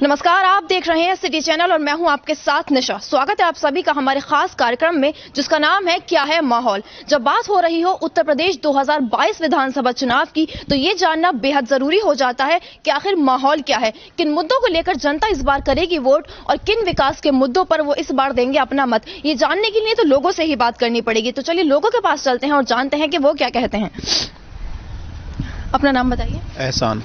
नमस्कार, आप देख रहे हैं सिटी चैनल और मैं हूं आपके साथ निशा। स्वागत है आप सभी का हमारे खास कार्यक्रम में जिसका नाम है क्या है माहौल। जब बात हो रही हो उत्तर प्रदेश 2022 विधानसभा चुनाव की तो ये जानना बेहद जरूरी हो जाता है कि आखिर माहौल क्या है, किन मुद्दों को लेकर जनता इस बार करेगी वोट और किन विकास के मुद्दों पर वो इस बार देंगे अपना मत। ये जानने के लिए तो लोगों से ही बात करनी पड़ेगी। तो चलिए लोगों के पास चलते हैं और जानते हैं कि वो क्या कहते हैं। अपना नाम बताइए। एहसान।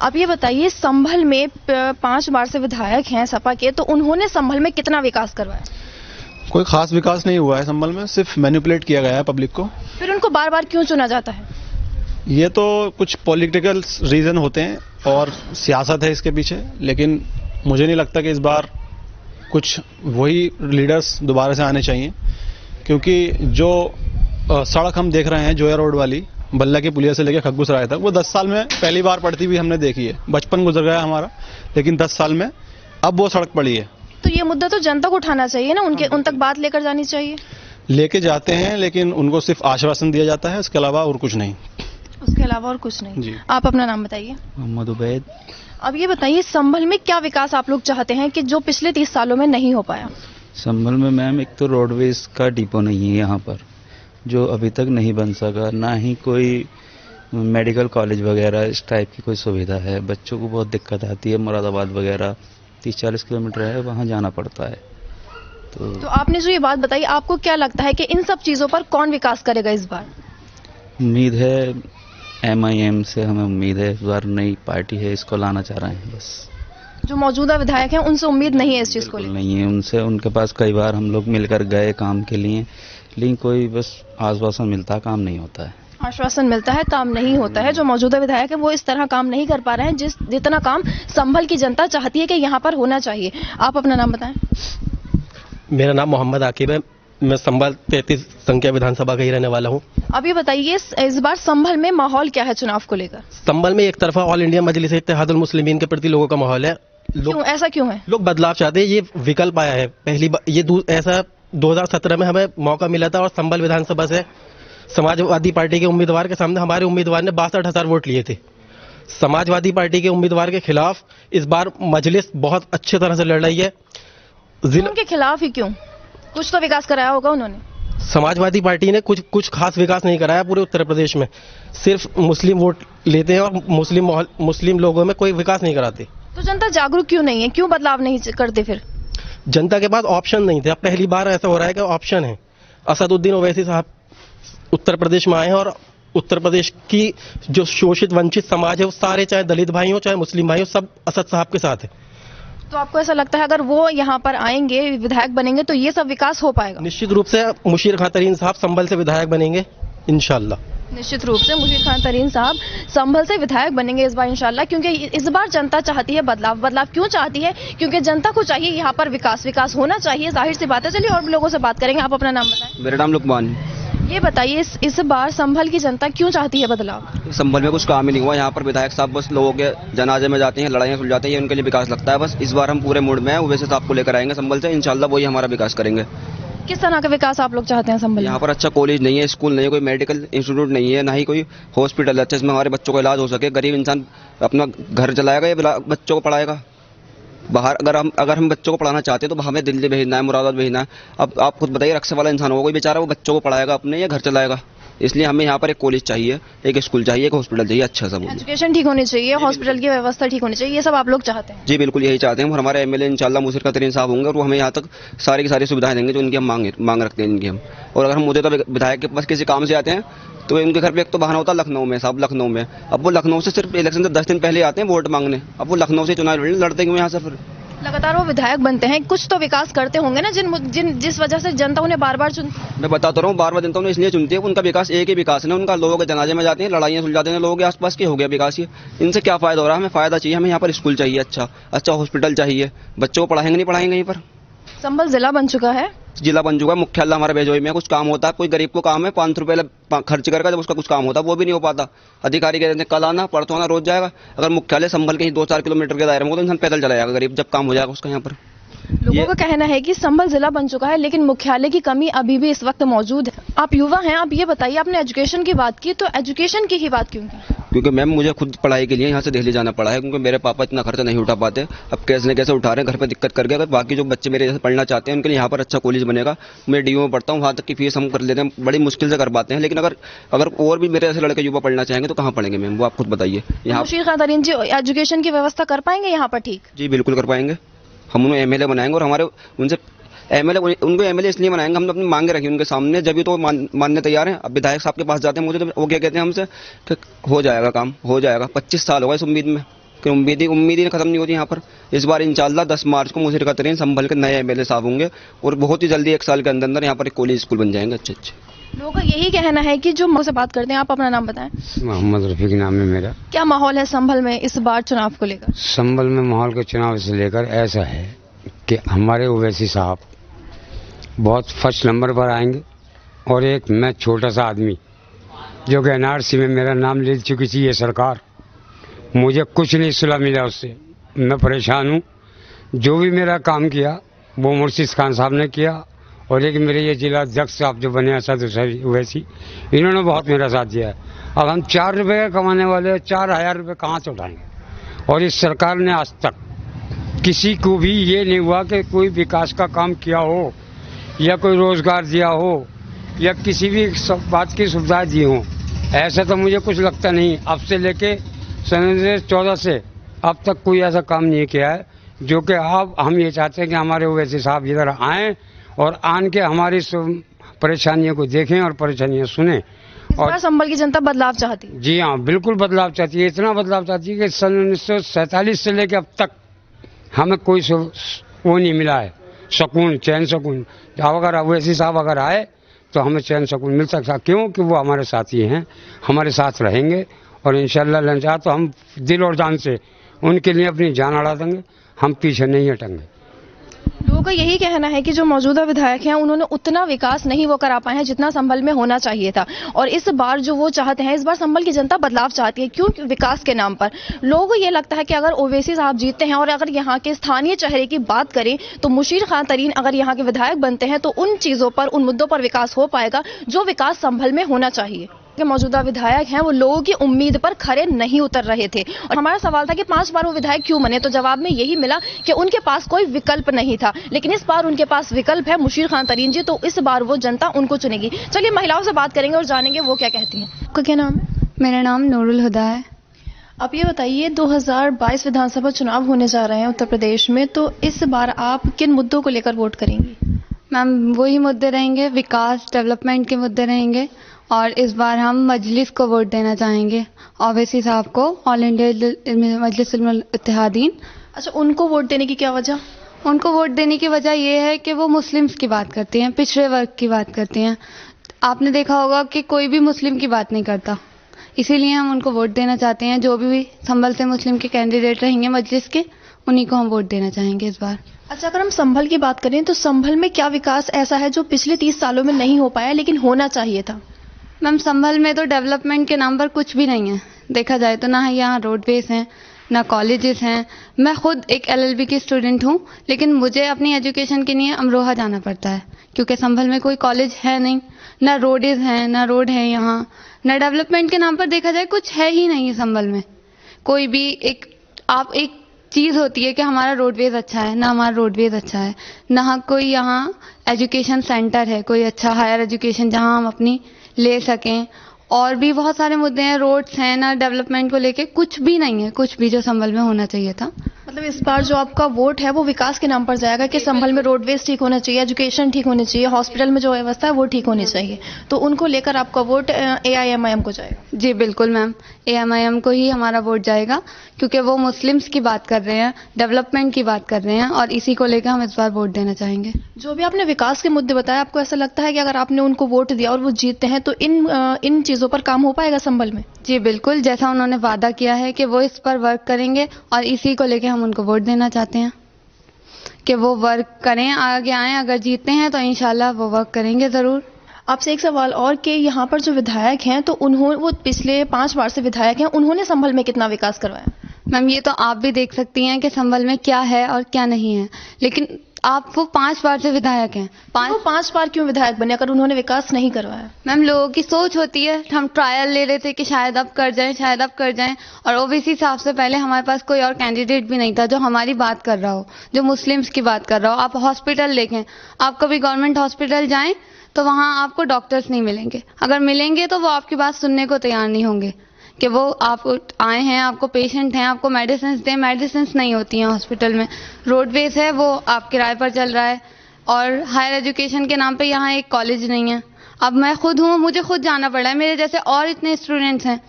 आप ये बताइए, संभल में 5 बार से विधायक हैं सपा के, तो उन्होंने संभल में कितना विकास करवाया? कोई खास विकास नहीं हुआ है संभल में, सिर्फ मैनिपुलेट किया गया है पब्लिक को। फिर उनको बार बार क्यों चुना जाता है? ये तो कुछ पॉलिटिकल रीजन होते हैं और सियासत है इसके पीछे, लेकिन मुझे नहीं लगता कि इस बार कुछ वही लीडर्स दोबारा से आने चाहिए, क्योंकि जो सड़क हम देख रहे हैं जोया रोड वाली बल्ला की पुलिया से लेकर खगगुसराय तक, वो 10 साल में पहली बार पड़ती हुई हमने देखी है। बचपन गुजर गया हमारा, लेकिन 10 साल में अब वो सड़क पड़ी है। तो ये मुद्दा तो जनता को उठाना चाहिए ना, उन तक बात लेकर जानी चाहिए। लेके जाते हैं लेकिन उनको सिर्फ आश्वासन दिया जाता है, उसके अलावा और कुछ नहीं। उसके अलावा और कुछ नहीं जी। आप अपना नाम बताइए। मोहम्मद उबैद। अब ये बताइए, संभल में क्या विकास आप लोग चाहते हैं कि जो पिछले 30 सालों में नहीं हो पाया? संभल में मैम एक तो रोडवेज का डिपो नहीं है यहाँ पर, जो अभी तक नहीं बन सका, ना ही कोई मेडिकल कॉलेज वगैरह इस टाइप की कोई सुविधा है। बच्चों को बहुत दिक्कत आती है, मुरादाबाद वगैरह 30-40 किलोमीटर है, वहाँ जाना पड़ता है। तो आपने जो ये बात बताई, आपको क्या लगता है कि इन सब चीज़ों पर कौन विकास करेगा इस बार? उम्मीद है MIM से, हमें उम्मीद है इस बार नई पार्टी है, इसको लाना चाह रहे हैं। बस जो मौजूदा विधायक हैं उनसे उम्मीद नहीं है इस चीज़ को लेकर? नहीं है उनसे, उनके पास कई बार हम लोग मिलकर गए काम के लिए, लेकिन कोई बस आश्वासन मिलता है, काम नहीं होता है। आश्वासन मिलता है, काम नहीं होता है। जो मौजूदा विधायक है वो इस तरह काम नहीं कर पा रहे हैं जितना काम संभल की जनता चाहती है कि यहाँ पर होना चाहिए। आप अपना नाम बताएं। मेरा नाम मोहम्मद आकिब है, मैं संभल 33 संख्या विधानसभा का ही रहने वाला हूँ। अब ये बताइए, इस बार संभल में माहौल क्या है चुनाव को लेकर? संभल में एक तरफा ऑल इंडिया मजलिस इत्तेहादुल मुस्लिमीन के प्रति लोगों का माहौल है। ऐसा क्यों है? लोग बदलाव चाहते हैं, ये विकल्प आया है पहली बार। ये ऐसा 2017 में हमें मौका मिला था और संभल विधानसभा से समाजवादी पार्टी के उम्मीदवार के सामने हमारे उम्मीदवार ने 62,000 वोट लिए थे। समाजवादी पार्टी के उम्मीदवार के खिलाफ इस बार मजलिस बहुत अच्छी तरह से लड़ रही है। उनके खिलाफ ही क्यों? कुछ तो विकास कराया होगा उन्होंने। समाजवादी पार्टी ने कुछ खास विकास नहीं कराया पूरे उत्तर प्रदेश में, सिर्फ मुस्लिम वोट लेते हैं और मुस्लिम लोगों में कोई विकास नहीं कराते। तो जनता जागरूक क्यों नहीं है? क्यों बदलाव नहीं करते? फिर जनता के पास ऑप्शन नहीं थे, अब पहली बार ऐसा हो रहा है कि ऑप्शन है। असदुद्दीन ओवैसी साहब उत्तर प्रदेश में आए हैं और उत्तर प्रदेश की जो शोषित वंचित समाज है, वो सारे, चाहे दलित भाई हो चाहे मुस्लिम भाई हो, सब असद साहब के साथ है। तो आपको ऐसा लगता है अगर वो यहाँ पर आएंगे, विधायक बनेंगे, तो ये सब विकास हो पाएगा? निश्चित रूप से मुशीर खां तरीन साहब संभल से विधायक बनेंगे इंशाल्लाह। निश्चित रूप से मुशीर खां तरीन साहब संभल से विधायक बनेंगे इस बार इंशाल्लाह, क्योंकि इस बार जनता चाहती है बदलाव। बदलाव क्यों चाहती है? क्योंकि जनता को चाहिए यहाँ पर विकास होना चाहिए, जाहिर सी बात है। चलिए और लोगों से बात करेंगे। आप अपना नाम बताएं। मेरा नाम लुकमान। ये बताइए, इस बार संभल की जनता क्यों चाहती है बदलाव? संभल में कुछ काम ही नहीं हुआ, यहाँ पर विधायक साहब बस लोगों के जनाजे में जाते हैं, लड़ाइयाँ सुलझाते हैं, ये उनके लिए विकास लगता है। बस इस बार हम पूरे मूड में हैं, ओवैसी साहब को लेकर आएंगे संभल से, इंशाल्लाह वही हमारा विकास करेंगे। किस तरह का विकास आप लोग चाहते हैं संभल? यहाँ पर अच्छा कॉलेज नहीं है, स्कूल नहीं है, कोई मेडिकल इंस्टीट्यूट नहीं है, ना ही कोई हॉस्पिटल है अच्छा जिसमें हमारे बच्चों का इलाज हो सके। गरीब इंसान अपना घर चलाएगा या बच्चों को पढ़ाएगा? बाहर अगर हम बच्चों को पढ़ाना चाहते हैं तो हमें दिल्ली भेजना है, मुरादाबाद भेजना है। अब आप खुद बताइए, रक्षा वाला इंसान होगा कोई बेचारा, वो बच्चों को पढ़ाएगा अपने या घर चलाएगा? इसलिए हमें यहाँ पर एक कॉलेज चाहिए, एक स्कूल चाहिए, एक हॉस्पिटल चाहिए, अच्छा सब एजुकेशन ठीक होनी चाहिए, हॉस्पिटल की व्यवस्था ठीक होनी चाहिए, ये सब आप लोग चाहते हैं? जी बिल्कुल यही चाहते हैं। और हमारे MLA इंशाल्लाह मुशीर खां तरीन साहब होंगे और वो हमें यहाँ तक सारी की सारी सुविधाएं देंगे जो उनकी हम मांग रखते हैं इनकी हम। और अगर हम मुझे तो विधायक के पास किसी काम से आते हैं तो उनके घर पे एक तो बहाना होता है लखनऊ में, साहब लखनऊ में। अब वो लखनऊ से सिर्फ इलेक्शन से 10 दिन पहले आते हैं वोट मांगने, अब वो लखनऊ से चुनाव लड़ते हैं यहाँ से। फिर लगातार वो विधायक बनते हैं, कुछ तो विकास करते होंगे ना जिस वजह से जनता उन्हें बार बार चुनती है। मैं बताता रहा हूँ, बार बार जनता उन्हें इसलिए चुनती है, उनका विकास एक ही विकास है, उनका लोगों के जनाजे में जाते हैं, लड़ाइयाँ सुलझाते हैं, लोगों के आसपास के हो गया विकास। ये इनसे क्या फायदा हो रहा है? हमें फायदा चाहिए, हमें यहाँ पर स्कूल चाहिए, अच्छा हॉस्पिटल चाहिए। बच्चों को पढ़ाएंगे नहीं पढ़ाएंगे यहीं पर? संभल जिला बन चुका है, जिला बन चुका है, मुख्यालय हमारा बेजोई में कुछ काम होता है, कोई गरीब को काम है 500 रुपये खर्च करके जब उसका कुछ काम होता है वो भी नहीं हो पाता। अधिकारी कहते हैं कल आना परसों आना, रोज जाएगा। अगर मुख्यालय संभल के ही 2-4 किलोमीटर के दायरे में हो तो इंसान पैदल चला जाएगा गरीब, जब काम हो जाएगा उसका। यहाँ पर लोगों का कहना है कि संभल जिला बन चुका है लेकिन मुख्यालय की कमी अभी भी इस वक्त मौजूद है। आप युवा हैं, आप ये बताइए, आपने एजुकेशन की बात की तो एजुकेशन की ही बात क्यों की? क्योंकि मैम मुझे खुद पढ़ाई के लिए यहाँ से दिल्ली जाना पड़ा है, क्योंकि मेरे पापा इतना खर्चा नहीं उठा पाते। अब कैसे न कैसे उठा रहे हैं, घर पे दिक्कत करके। अगर बाकी जो बच्चे मेरे जैसे पढ़ना चाहते हैं उनके लिए यहाँ पर अच्छा कॉलेज बनेगा। मैं डीयू में पढ़ता हूँ, वहाँ तक की फीस हम कर लेते हैं, बड़ी मुश्किल से कर पाते हैं। लेकिन अगर और भी मेरे जैसे लड़के युवा पढ़ना चाहेंगे तो कहाँ पढ़ेंगे मैम, वो आप खुद बताइए। यहाँ मुशीर खान तरीन जी एजुकेशन की व्यवस्था कर पाएंगे यहाँ पर? ठीक जी बिल्कुल कर पाएंगे। हम उन्हें एमएलए बनाएंगे और हमारे उनसे उनको एमएलए इसलिए बनाएंगे, हमने अपनी मांगे रखी उनके सामने, जब भी तो मानने तैयार हैं। अब विधायक साहब के पास जाते हैं मुझे तो वो क्या कहते हैं हमसे कि हो जाएगा काम, हो जाएगा। 25 साल होगा इस उम्मीद में कि उम्मीद ही खत्म नहीं होती यहाँ पर। इस बार इंशाल्लाह 10 मार्च को मुशीर खान तरीन संभल के नए एमएलए साहब होंगे और बहुत ही जल्दी 1 साल के अंदर यहाँ पर एक कॉलेज स्कूल बन जाएंगे अच्छे। लोगों का यही कहना है कि जो मुझसे बात करते हैं, आप अपना नाम बताएं। मोहम्मद रफीक नाम है मेरा। क्या माहौल है संभल में इस बार चुनाव को लेकर? संभल में माहौल के चुनाव से लेकर ऐसा है कि हमारे ओवैसी साहब बहुत फर्स्ट नंबर पर आएंगे और एक मैं छोटा सा आदमी जो कि एनआरसी में मेरा नाम ले चुकी थी ये सरकार, मुझे कुछ नहीं सुलह मिला उससे, मैं परेशान हूँ। जो भी मेरा काम किया वो मुर्शिद खान साहब ने किया और एक मेरे ये जिला अध्यक्ष साहब जो बने असद ओवैसी, इन्होंने बहुत मेरा साथ दिया है। अब हम 4 रुपये कमाने वाले 4,000 रुपये कहाँ से उठाएंगे? और इस सरकार ने आज तक किसी को भी ये नहीं हुआ कि कोई विकास का काम किया हो या कोई रोजगार दिया हो या किसी भी बात की सुविधा दी हो, ऐसा तो मुझे कुछ लगता नहीं। अब से लेके सन 2014 से अब तक कोई ऐसा काम नहीं किया है, जो कि अब हम ये चाहते हैं कि हमारे ओवैसी साहब इधर आएँ और आन के हमारी परेशानियों को देखें और परेशानियां सुने। और संभल की जनता बदलाव चाहती है। जी हाँ, बिल्कुल बदलाव चाहती है। इतना बदलाव चाहती है कि सन 1947 से लेकर अब तक हमें कोई वो नहीं मिला है, सुकून, चैन सुकून। अगर ओवैसी साहब अगर आए तो हमें चैन सुकून मिल सकता, क्योंकि वो हमारे साथी हैं, हमारे साथ रहेंगे और इंशाल्लाह लंचा तो हम दिल और जान से उनके लिए अपनी जान अड़ा देंगे, हम पीछे नहीं हटेंगे। लोगों का यही कहना है कि जो मौजूदा विधायक हैं उन्होंने उतना विकास नहीं वो करा पाए हैं जितना संभल में होना चाहिए था, और इस बार जो वो चाहते हैं, इस बार संभल की जनता बदलाव चाहती है। क्यों? विकास के नाम पर। लोगों को ये लगता है कि अगर ओवैसी साहब जीतते हैं और अगर यहाँ के स्थानीय चेहरे की बात करें तो मुशीर खान तरीन अगर यहाँ के विधायक बनते हैं तो उन चीजों पर, उन मुद्दों पर विकास हो पाएगा जो विकास संभल में होना चाहिए। के मौजूदा विधायक हैं वो लोगों की उम्मीद पर खरे नहीं उतर रहे थे, और हमारा सवाल था कि 5 बार वो विधायक क्यों बने, तो जवाब में यही मिला कि उनके पास कोई विकल्प नहीं था। लेकिन इस बार उनके पास विकल्प है मुशीर खान तरीन जी, तो इस बार वो जनता उनको चुनेगी। चलिए महिलाओं से बात करेंगे और जानेंगे वो क्या कहती हैं। आपका क्या नाम है? मेरा नाम नूरुल हुदा है। आप ये बताइए, 2022 विधानसभा चुनाव होने जा रहे हैं उत्तर प्रदेश में, तो इस बार आप किन मुद्दों को लेकर वोट करेंगी? मैम वही मुद्दे रहेंगे, विकास डेवलपमेंट के मुद्दे रहेंगे, और इस बार हम मजलिस को वोट देना चाहेंगे, ओवैसी साहब को, ऑल इंडिया मजलिस इत्तेहादीन। अच्छा, उनको वोट देने की क्या वजह? उनको वोट देने की वजह ये है कि वो मुस्लिम्स की बात करते हैं, पिछड़े वर्ग की बात करते हैं। आपने देखा होगा कि कोई भी मुस्लिम की बात नहीं करता, इसीलिए हम उनको वोट देना चाहते हैं। जो भी संभल से मुस्लिम के कैंडिडेट रहेंगे मजलिस के, उन्हीं को हम वोट देना चाहेंगे इस बार। अच्छा, अगर हम संभल की बात करें तो संभल में क्या विकास ऐसा है जो पिछले 30 सालों में नहीं हो पाया लेकिन होना चाहिए था? मैम संभल में तो डेवलपमेंट के नाम पर कुछ भी नहीं है, देखा जाए तो। ना ही यहाँ रोडवेज हैं, ना कॉलेजेस हैं। मैं खुद एक LLB की स्टूडेंट हूँ, लेकिन मुझे अपनी एजुकेशन के लिए अमरोहा जाना पड़ता है, क्योंकि संभल में कोई कॉलेज है नहीं, ना रोडेज हैं, ना रोड है यहाँ, ना डेवलपमेंट के नाम पर देखा जाए कुछ है ही नहीं संभल में। कोई भी एक चीज़ होती है कि हमारा रोडवेज अच्छा है, ना हमारा रोडवेज अच्छा है, ना कोई यहाँ एजुकेशन सेंटर है, कोई अच्छा हायर एजुकेशन जहाँ हम अपनी ले सकें। और भी बहुत सारे मुद्दे हैं, रोड्स हैं, ना डेवलपमेंट को लेके कुछ भी नहीं है, कुछ भी जो संभल में होना चाहिए था। मतलब इस बार जो आपका वोट है वो विकास के नाम पर जाएगा कि संभल में रोडवेज ठीक होना चाहिए, एजुकेशन ठीक होनी चाहिए, हॉस्पिटल में जो व्यवस्था है वो ठीक होनी चाहिए, तो उनको लेकर आपका वोट AIMIM को जाएगा? जी बिल्कुल मैम, AIMIM को ही हमारा वोट जाएगा, क्योंकि वो मुस्लिम्स की बात कर रहे हैं, डेवलपमेंट की बात कर रहे हैं, और इसी को लेकर हम इस बार वोट देना चाहेंगे। जो भी आपने विकास के मुद्दे बताए, आपको ऐसा लगता है कि अगर आपने उनको वोट दिया और वो जीतते हैं तो इन चीज़ों पर काम हो पाएगा संभल में? जी बिल्कुल, जैसा उन्होंने वादा किया है कि वो इस पर वर्क करेंगे, और इसी को लेकर हम उनको वोट देना चाहते हैं कि वो वर्क करें, आगे आएँ। अगर जीतते हैं तो इंशाल्लाह वो वर्क करेंगे ज़रूर। आपसे एक सवाल और कि यहाँ पर जो विधायक हैं तो वो पिछले 5 बार से विधायक हैं, उन्होंने संभल में कितना विकास करवाया? मैम ये तो आप भी देख सकती हैं कि संभल में क्या है और क्या नहीं है, लेकिन आप वो 5 बार से विधायक हैं। वो 5 बार क्यों विधायक बने अगर उन्होंने विकास नहीं करवाया? मैम, लोगों की सोच होती है, हम ट्रायल ले रहे थे कि शायद अब कर जाएं, शायद अब कर जाएं, और ओबीसी साहब से पहले हमारे पास कोई और कैंडिडेट भी नहीं था जो हमारी बात कर रहा हो, जो मुस्लिम्स की बात कर रहा हो। आप हॉस्पिटल देखें, आप कभी गवर्नमेंट हॉस्पिटल जाएं तो वहाँ आपको डॉक्टर्स नहीं मिलेंगे, अगर मिलेंगे तो वो आपकी बात सुनने को तैयार नहीं होंगे कि वो आप आए हैं, आपको पेशेंट हैं, आपको मेडिसिन दें। मेडिसिन नहीं होती हैं हॉस्पिटल में। रोडवेज है वो आप किराए पर चल रहा है, और हायर एजुकेशन के नाम पे यहाँ एक कॉलेज नहीं है। अब मैं खुद हूँ, मुझे खुद जाना पड़ा है, मेरे जैसे और इतने स्टूडेंट्स हैं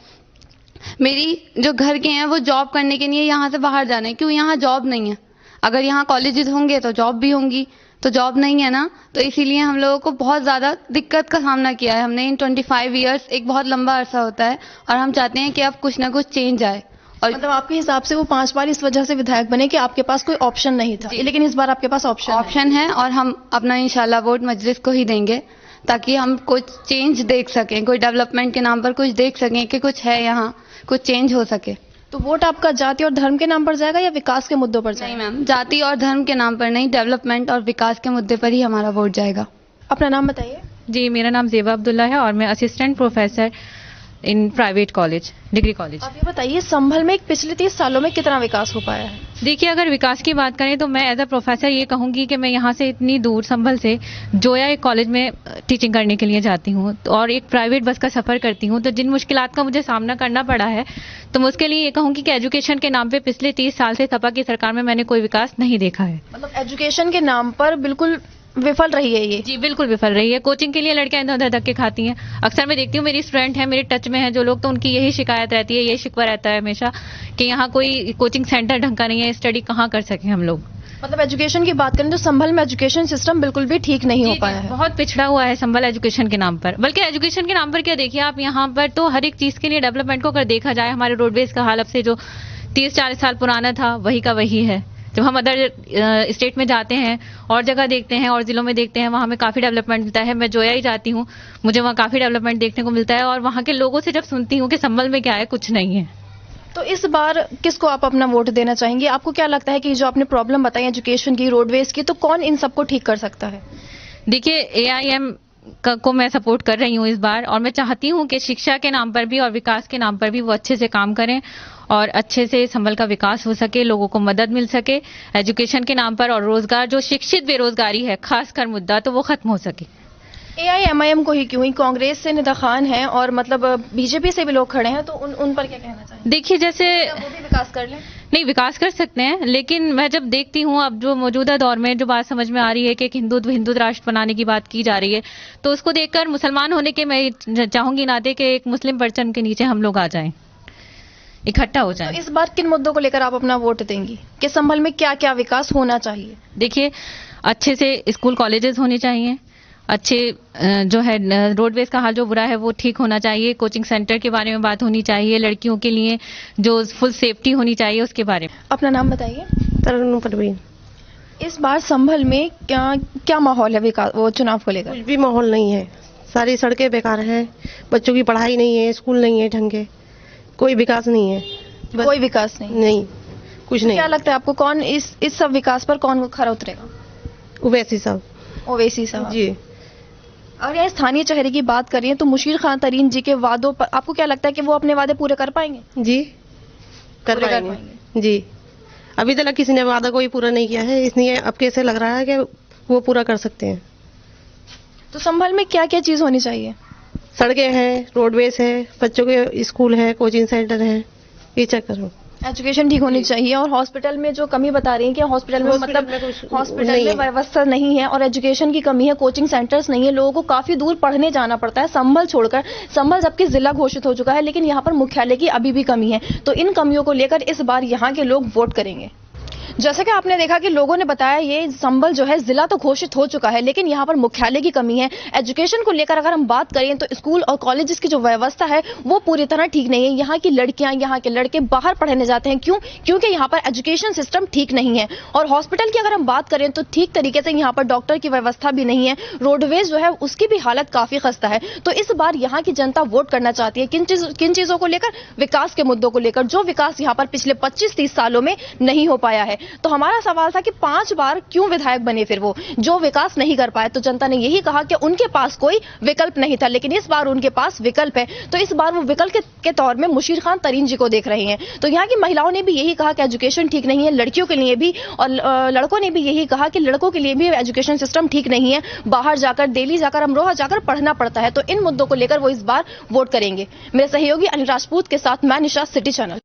मेरी जो घर के हैं, वो जॉब करने के लिए यहाँ से बाहर जाना है। क्यों? यहाँ जॉब नहीं है। अगर यहाँ कॉलेजेस होंगे तो जॉब भी होंगी, तो जॉब नहीं है ना, तो इसीलिए हम लोगों को बहुत ज़्यादा दिक्कत का सामना किया है हमने इन 25 ईयर्स। एक बहुत लंबा अरसा होता है, और हम चाहते हैं कि अब कुछ ना कुछ चेंज आए। और मतलब आपके हिसाब से वो 5 बार इस वजह से विधायक बने कि आपके पास कोई ऑप्शन नहीं था, लेकिन इस बार आपके पास ऑप्शन है, और हम अपना इंशाल्लाह वोट मजलिस को ही देंगे ताकि हम कुछ चेंज देख सकें, कोई डेवलपमेंट के नाम पर कुछ देख सकें कि कुछ है यहाँ, कुछ चेंज हो सके। तो वोट आपका जाति और धर्म के नाम पर जाएगा या विकास के मुद्दों पर जाएगा? नहीं मैम, जाति और धर्म के नाम पर नहीं, डेवलपमेंट और विकास के मुद्दे पर ही हमारा वोट जाएगा। अपना नाम बताइए। जी, मेरा नाम ज़ेबा अब्दुल्ला है और मैं assistant professor in private college, degree college. आप ये बताइए, संभल में पिछले 30 सालों में कितना विकास हो पाया है? देखिए, अगर विकास की बात करें तो मैं एज अ प्रोफेसर ये कहूँगी कि मैं यहाँ से इतनी दूर संभल से जोया एक कॉलेज में टीचिंग करने के लिए जाती हूँ और एक प्राइवेट बस का सफ़र करती हूँ, तो जिन मुश्किलात का मुझे सामना करना पड़ा है, तो मैं उसके लिए ये कहूँगी कि एजुकेशन के नाम पे पिछले 30 साल से सपा की सरकार में मैंने कोई विकास नहीं देखा है। मतलब एजुकेशन के नाम पर बिल्कुल विफल रही है ये? जी, बिल्कुल विफल रही है। कोचिंग के लिए लड़कियां इधर उधर धक्के खाती हैं। अक्सर मैं देखती हूँ, मेरी स्टूडेंट है, मेरे टच में है जो लोग, तो उनकी यही शिकायत रहती है, यही शिकवा रहता है हमेशा कि यहाँ कोई कोचिंग सेंटर ढंग का नहीं है, स्टडी कहाँ कर सके हम लोग। मतलब एजुकेशन की बात करें तो संभल में एजुकेशन सिस्टम बिल्कुल भी ठीक नहीं हो पाया है। बहुत पिछड़ा हुआ है संभल एजुकेशन के नाम पर। बल्कि एजुकेशन के नाम पर क्या, देखिए आप यहाँ पर तो हर एक चीज़ के लिए डेवलपमेंट को अगर देखा जाए, हमारे रोडवेज का हाल अब से जो 30-40 साल पुराना था वही का वही है। जब हम अदर स्टेट में जाते हैं और जगह देखते हैं और ज़िलों में देखते हैं, वहाँ हमें काफ़ी डेवलपमेंट मिलता है। मैं जोया ही जाती हूँ, मुझे वहाँ काफ़ी डेवलपमेंट देखने को मिलता है, और वहाँ के लोगों से जब सुनती हूँ कि संभल में क्या है, कुछ नहीं है। तो इस बार किसको आप अपना वोट देना चाहेंगे? आपको क्या लगता है कि जो आपने प्रॉब्लम बताई एजुकेशन की, रोडवेज की, तो कौन इन सबको ठीक कर सकता है? देखिए, AIM को मैं सपोर्ट कर रही हूँ इस बार, और मैं चाहती हूँ कि शिक्षा के नाम पर भी और विकास के नाम पर भी वो अच्छे से काम करें और अच्छे से संभल का विकास हो सके, लोगों को मदद मिल सके एजुकेशन के नाम पर, और रोजगार, जो शिक्षित बेरोजगारी है खासकर मुद्दा, तो वो खत्म हो सके। AIMIM को ही क्यों, ही कांग्रेस से निदा खान है और मतलब बीजेपी से भी लोग खड़े हैं, तो उन पर क्या कहना चाहिए? देखिए, जैसे वो भी विकास कर लें? नहीं, विकास कर सकते हैं, लेकिन मैं जब देखती हूँ अब जो मौजूदा दौर में जो बात समझ में आ रही है कि एक हिंदू राष्ट्र बनाने की बात की जा रही है, तो उसको देखकर मुसलमान होने के मैं चाहूंगी नाते कि एक मुस्लिम परचम के नीचे हम लोग आ जाएं, इकट्ठा हो जाएं। तो इस बार किन मुद्दों को लेकर आप अपना वोट देंगी कि संभल में क्या क्या विकास होना चाहिए? देखिए, अच्छे से स्कूल कॉलेजेस होने चाहिए, अच्छे जो है रोडवेज का हाल जो बुरा है वो ठीक होना चाहिए, कोचिंग सेंटर के बारे में बात होनी चाहिए, लड़कियों के लिए जो फुल सेफ्टी होनी चाहिए उसके बारे में। अपना नाम बताइए। तरन्नुम परवीन। इस बार संभल में क्या माहौल है विकास वो चुनाव को लेकर? कुछ भी माहौल नहीं है, सारी सड़कें बेकार हैं, बच्चों की पढ़ाई नहीं है, स्कूल नहीं है ढंग के, कोई विकास नहीं है। कोई विकास नहीं, कुछ नहीं। क्या लगता है आपको, कौन इस सब विकास पर कौन खरा उतरेगा? ओवैसी साहब। ओवैसी साहब जी। और यह स्थानीय चेहरे की बात करें तो मुशीर खान तरीन जी के वादों पर आपको क्या लगता है कि वो अपने वादे पूरे कर पाएंगे? जी, कर पाएंगे जी। अभी तक किसी ने वादा कोई पूरा नहीं किया है, इसलिए अब कैसे लग रहा है कि वो पूरा कर सकते हैं। तो संभल में क्या क्या चीज होनी चाहिए? सड़कें हैं, रोडवेज है, बच्चों के स्कूल है, कोचिंग सेंटर है, ये चेक करो। एजुकेशन ठीक होनी चाहिए, और हॉस्पिटल में जो कमी बता रही है कि हॉस्पिटल में मतलब हॉस्पिटल में व्यवस्था नहीं है और एजुकेशन की कमी है, कोचिंग सेंटर्स नहीं है, लोगों को काफी दूर पढ़ने जाना पड़ता है संभल छोड़कर। संभल जबकि जिला घोषित हो चुका है, लेकिन यहाँ पर मुख्यालय की अभी भी कमी है, तो इन कमियों को लेकर इस बार यहाँ के लोग वोट करेंगे। जैसा कि आपने देखा कि लोगों ने बताया, ये संभल जो है जिला तो घोषित हो चुका है, लेकिन यहाँ पर मुख्यालय की कमी है। एजुकेशन को लेकर अगर हम बात करें तो स्कूल और कॉलेजेस की जो व्यवस्था है वो पूरी तरह ठीक नहीं है। यहाँ की लड़कियां, यहाँ के लड़के बाहर पढ़ने जाते हैं, क्यों? क्योंकि यहाँ पर एजुकेशन सिस्टम ठीक नहीं है। और हॉस्पिटल की अगर हम बात करें तो ठीक तरीके से यहाँ पर डॉक्टर की व्यवस्था भी नहीं है। रोडवेज जो है उसकी भी हालत काफी खस्ता है। तो इस बार यहाँ की जनता वोट करना चाहती है किन चीजों को लेकर? विकास के मुद्दों को लेकर, जो विकास यहाँ पर पिछले 25-30 सालों में नहीं हो पाया है। तो हमारा सवाल था कि 5 बार क्यों विधायक बने फिर वो, जो विकास नहीं कर पाए। तो जनता ने यही कहा कि उनके पास कोई विकल्प नहीं था, लेकिन इस बार उनके पास विकल्प है। तो इस बार वो विकल्प के तौर में मुशीर खान तरीन जी को देख रहे हैं। तो यहाँ की महिलाओं ने भी यही कहा कि एजुकेशन ठीक नहीं है, लड़कियों के लिए भी, और लड़कों ने भी यही कहा कि लड़कों के लिए भी एजुकेशन सिस्टम ठीक नहीं है, बाहर जाकर, दिल्ली जाकर, अमरोहा जाकर पढ़ना पड़ता है। तो इन मुद्दों को लेकर वो इस बार वोट करेंगे। मेरे सहयोगी अनिल राजपूत के साथ मैं निशा, सिटी चैनल।